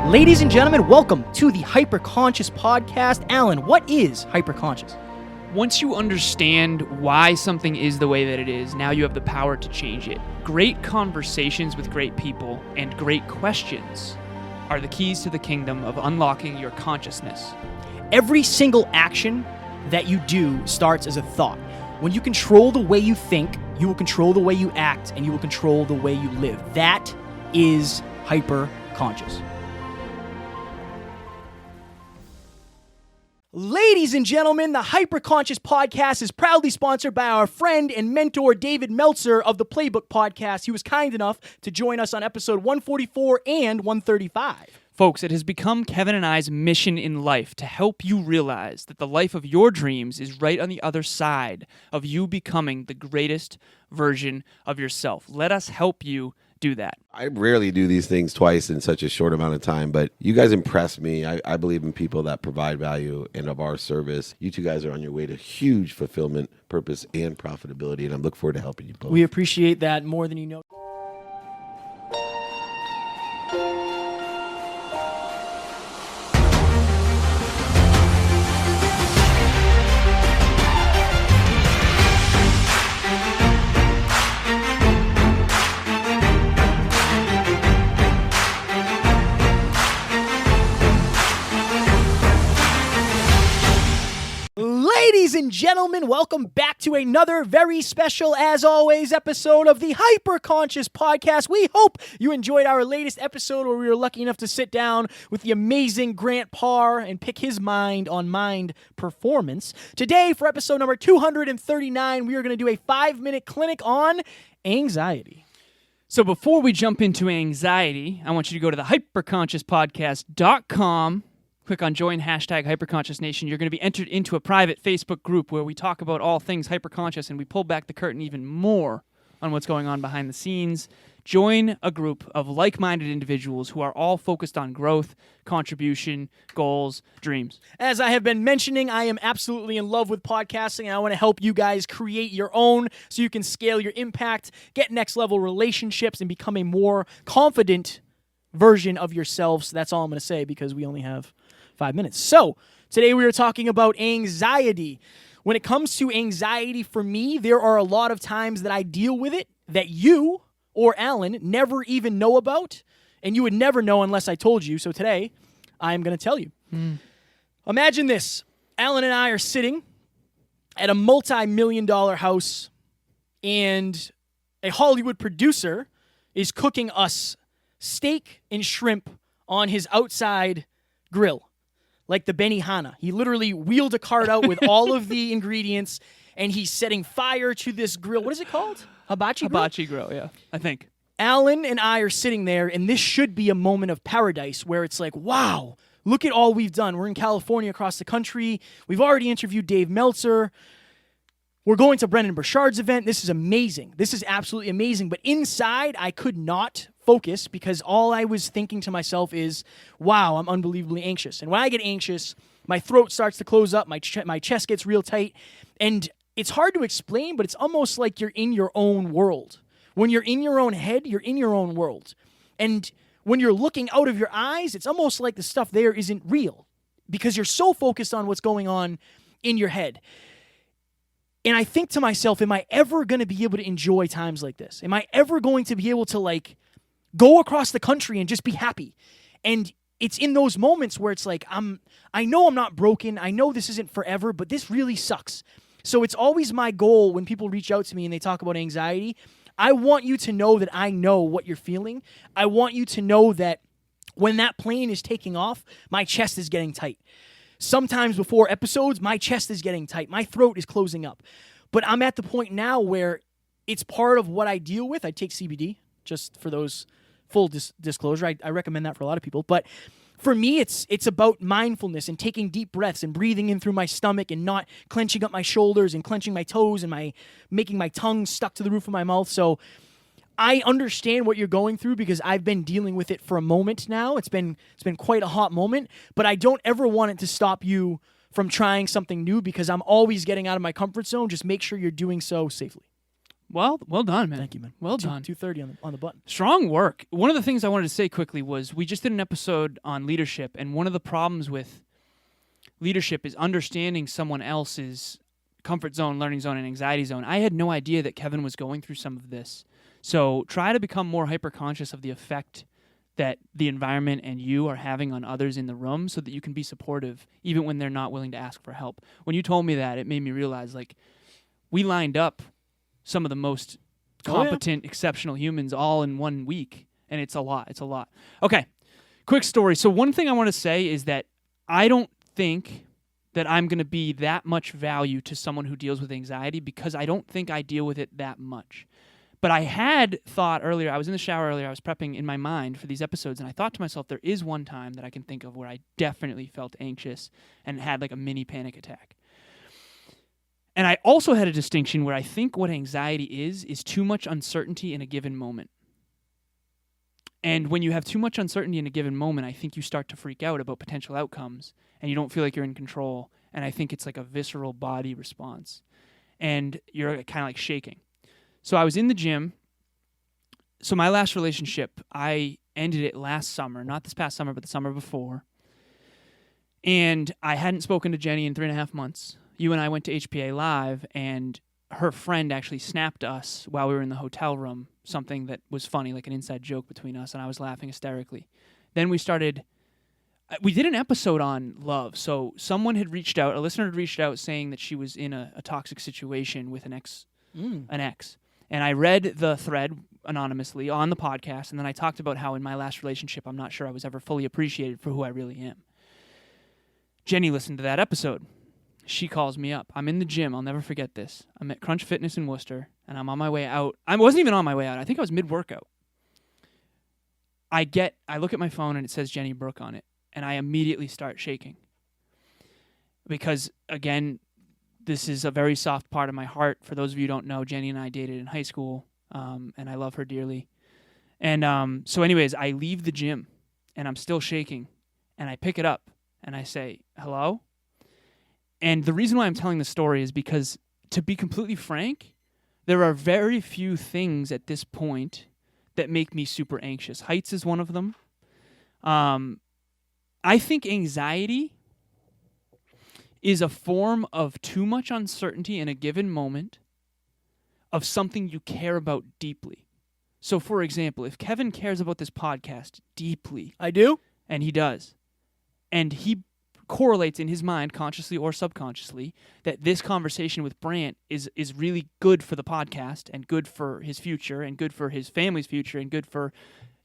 Ladies and gentlemen, welcome to the Hyperconscious Podcast. Alan, what is hyperconscious? Once you understand why something is the way that it is, now you have the power to change it. Great conversations with great people and great questions are the keys to the kingdom of unlocking your consciousness. Every single action that you do starts as a thought. When you control the way you think, you will control the way you act, and you will control the way you live. That is hyperconscious. Ladies and gentlemen, the Hyperconscious Podcast is proudly sponsored by our friend and mentor, David Meltzer of the Playbook Podcast. He was kind enough to join us on episode 144 and 135. Folks, it has become Kevin and I's mission in life to help you realize that the life of your dreams is right on the other side of you becoming the greatest version of yourself. Let us help you do that. I rarely do these things twice in such a short amount of time, but you guys impress me. I believe in people that provide value and of our service. You two guys are on your way to huge fulfillment, purpose, and profitability, and I look forward to helping you both. We appreciate that more than you know. Ladies and gentlemen, welcome back to another very special, as always, episode of the Hyperconscious Podcast. We hope you enjoyed our latest episode where we were lucky enough to sit down with the amazing Grant Parr and pick his mind on mind performance. Today, for episode number 239, we are going to do a 5-minute clinic on anxiety. So before we jump into anxiety, I want you to go to the hyperconsciouspodcast.com. Click on join #HyperConsciousNation. You're going to be entered into a private Facebook group where we talk about all things hyperconscious and we pull back the curtain even more on what's going on behind the scenes. Join a group of like-minded individuals who are all focused on growth, contribution, goals, dreams. As I have been mentioning, I am absolutely in love with podcasting, and I want to help you guys create your own so you can scale your impact, get next-level relationships, and become a more confident version of yourselves. That's all I'm going to say because we only have 5 minutes. So, today we are talking about anxiety. When it comes to anxiety for me, there are a lot of times that I deal with it that you or Alan never even know about, and you would never know unless I told you. So today, I'm going to tell you. Imagine this. Alan and I are sitting at a multi-million-dollar house, and a Hollywood producer is cooking us steak and shrimp on his outside grill. Like the Benihana. He literally wheeled a cart out with all of the ingredients, and he's setting fire to this grill. What is it called? Hibachi grill? Hibachi grill, yeah, I think. Alan and I are sitting there, and this should be a moment of paradise where it's like, wow, look at all we've done. We're in California, across the country. We've already interviewed Dave Meltzer. We're going to Brendan Burchard's event. This is amazing. This is absolutely amazing. But inside, I could not focus because all I was thinking to myself is, wow, I'm unbelievably anxious. And when I get anxious, my throat starts to close up, my chest gets real tight, and it's hard to explain, but it's almost like you're in your own world. When you're in your own head, you're in your own world. And when you're looking out of your eyes, it's almost like the stuff there isn't real because you're so focused on what's going on in your head. And I think to myself, am I ever going to be able to enjoy times like this? Am I ever going to be able to go across the country and just be happy? And it's in those moments where it's like, I know I'm not broken. I know this isn't forever, but this really sucks. So it's always my goal when people reach out to me and they talk about anxiety. I want you to know that I know what you're feeling. I want you to know that when that plane is taking off, my chest is getting tight. Sometimes before episodes, my chest is getting tight. My throat is closing up. But I'm at the point now where it's part of what I deal with. I take CBD, just for those full disclosure. I recommend that for a lot of people. But for me, it's about mindfulness and taking deep breaths and breathing in through my stomach and not clenching up my shoulders and clenching my toes and making my tongue stuck to the roof of my mouth. So I understand what you're going through because I've been dealing with it for a moment now. It's been quite a hot moment, but I don't ever want it to stop you from trying something new because I'm always getting out of my comfort zone. Just make sure you're doing so safely. Well done, man. Thank you, man. Well done. 2:30 on the button. Strong work. One of the things I wanted to say quickly was we just did an episode on leadership, and one of the problems with leadership is understanding someone else's comfort zone, learning zone, and anxiety zone. I had no idea that Kevin was going through some of this. So try to become more hyper-conscious of the effect that the environment and you are having on others in the room so that you can be supportive even when they're not willing to ask for help. When you told me that, it made me realize, like, we lined up some of the most competent, exceptional humans all in 1 week, and it's a lot. It's a lot. Okay, quick story. So one thing I want to say is that I don't think that I'm going to be that much value to someone who deals with anxiety because I don't think I deal with it that much. But I had thought earlier, I was in the shower earlier, I was prepping in my mind for these episodes, and I thought to myself, there is one time that I can think of where I definitely felt anxious and had like a mini panic attack. And I also had a distinction where I think what anxiety is too much uncertainty in a given moment. And when you have too much uncertainty in a given moment, I think you start to freak out about potential outcomes, and you don't feel like you're in control. And I think it's like a visceral body response. And you're kind of like shaking. So I was in the gym. So my last relationship, I ended it last summer, not this past summer, but the summer before. And I hadn't spoken to Jenny in 3.5 months. You and I went to HPA Live, and her friend actually snapped us while we were in the hotel room, something that was funny, like an inside joke between us, and I was laughing hysterically. Then we did an episode on love. So someone had reached out, a listener had reached out saying that she was in a toxic situation with an ex. And I read the thread anonymously on the podcast, and then I talked about how in my last relationship, I'm not sure I was ever fully appreciated for who I really am. Jenny listened to that episode. She calls me up. I'm in the gym. I'll never forget this. I'm at Crunch Fitness in Worcester, and I'm on my way out. I wasn't even on my way out. I think I was mid-workout. I look at my phone, and it says Jenny Brooke on it, and I immediately start shaking. Because, again, this is a very soft part of my heart. For those of you who don't know, Jenny and I dated in high school, and I love her dearly. And so anyways, I leave the gym, and I'm still shaking, and I pick it up, and I say, hello? And the reason why I'm telling this story is because, to be completely frank, there are very few things at this point that make me super anxious. Heights is one of them. I think anxiety is a form of too much uncertainty in a given moment of something you care about deeply. So, for example, if Kevin cares about this podcast deeply, I do? and he does, and he correlates in his mind, consciously or subconsciously, that this conversation with Brant is really good for the podcast and good for his future and good for his family's future and good for,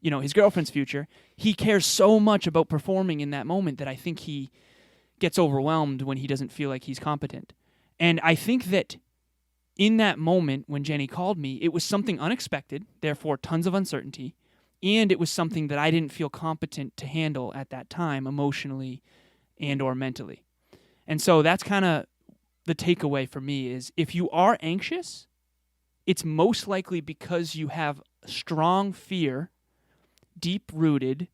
his girlfriend's future. He cares so much about performing in that moment that I think he gets overwhelmed when he doesn't feel like he's competent. And I think that in that moment when Jenny called me, it was something unexpected, therefore tons of uncertainty, and it was something that I didn't feel competent to handle at that time emotionally and or mentally. And so that's kind of the takeaway for me is if you are anxious, it's most likely because you have strong fear deep-rooted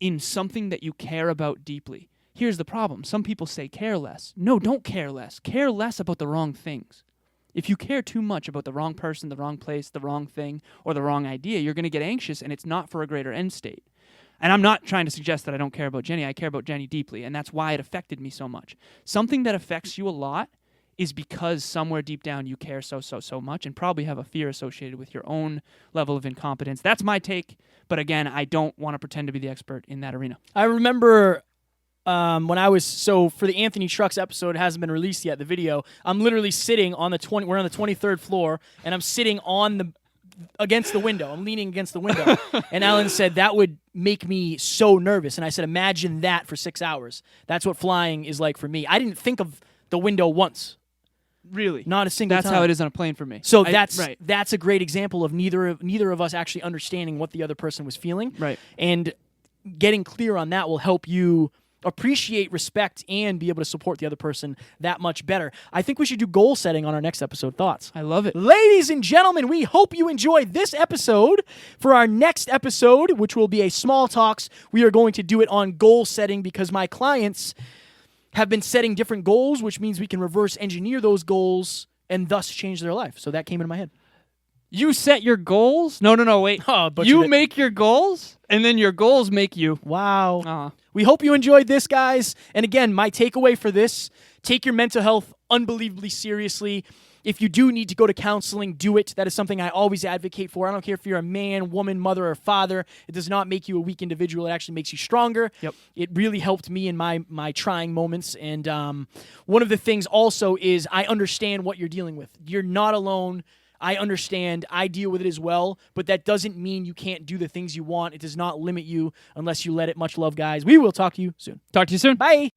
in something that you care about deeply. Here's the problem. Some people say care less. No, don't care less. Care less about the wrong things. If you care too much about the wrong person, the wrong place, the wrong thing, or the wrong idea, you're going to get anxious, and it's not for a greater end state. And I'm not trying to suggest that I don't care about Jenny. I care about Jenny deeply, and that's why it affected me so much. Something that affects you a lot is because somewhere deep down you care so much and probably have a fear associated with your own level of incompetence. That's my take, but again, I don't want to pretend to be the expert in that arena. I remember when I was, for the Anthony Trucks episode, it hasn't been released yet, the video, I'm literally sitting on we're on the 23rd floor, and I'm sitting against the window. I'm leaning against the window. And Alan said, that would make me so nervous. And I said, imagine that for 6 hours. That's what flying is like for me. I didn't think of the window once. Really? Not a single time. That's how it is on a plane for me. So that's a great example of neither of us actually understanding what the other person was feeling. Right. And getting clear on that will help you appreciate, respect, and be able to support the other person that much better. I think we should do goal setting on our next episode. Thoughts? I love it. Ladies and gentlemen, we hope you enjoyed this episode. For our next episode, which will be a small talks, we are going to do it on goal setting because my clients have been setting different goals, which means we can reverse engineer those goals and thus change their life. So that came into my head. You set your goals? No, wait. Oh, butchered You it. make your goals, and then your goals make you. Wow. Uh, We hope you enjoyed this, guys. And again, my takeaway for this, take your mental health unbelievably seriously. If you do need to go to counseling, do it. That is something I always advocate for. I don't care if you're a man, woman, mother, or father. It does not make you a weak individual. It actually makes you stronger. Yep. It really helped me in my trying moments. And one of the things also is I understand what you're dealing with. You're not alone. I understand. I deal with it as well. But that doesn't mean you can't do the things you want. It does not limit you unless you let it. Much love, guys. We will talk to you soon. talk to you soon. Bye.